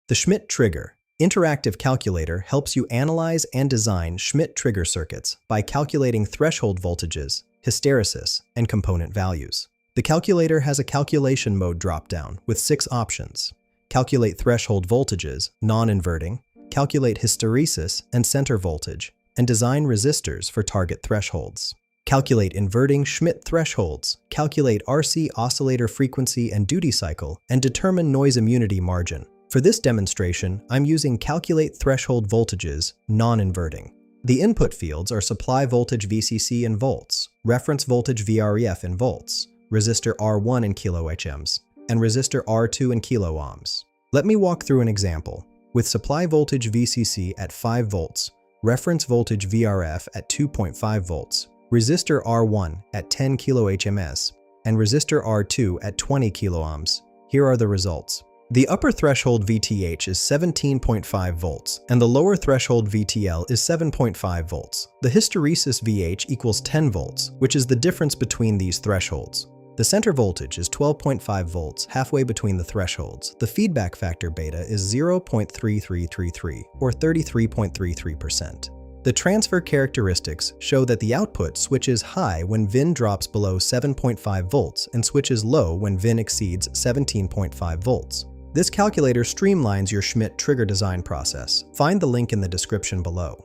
The Schmitt Trigger Interactive Calculator helps you analyze and design Schmitt trigger circuits by calculating threshold voltages, hysteresis, and component values. The calculator has a calculation mode dropdown with 6 options: calculate threshold voltages, non-inverting, calculate hysteresis and center voltage, and design resistors for target thresholds. Calculate inverting Schmitt thresholds, calculate RC oscillator frequency and duty cycle, and determine noise immunity margin. For this demonstration, I'm using Calculate Threshold Voltages Non-Inverting. The input fields are supply voltage VCC in volts, reference voltage VREF in volts, resistor R1 in kilo-ohms, and resistor R2 in kilo-ohms. Let me walk through an example. With supply voltage VCC at 5 volts, reference voltage VRF at 2.5 volts, resistor R1 at 10 kilo-ohms, and resistor R2 at 20 kilo-ohms, here are the results. The upper threshold VTH is 17.5 volts, and the lower threshold VTL is 7.5 volts. The hysteresis VH equals 10 volts, which is the difference between these thresholds. The center voltage is 12.5 volts, halfway between the thresholds. The feedback factor beta is 0.3333, or 33.33%. The transfer characteristics show that the output switches high when VIN drops below 7.5 volts and switches low when VIN exceeds 17.5 volts. This calculator streamlines your Schmitt trigger design process. Find the link in the description below.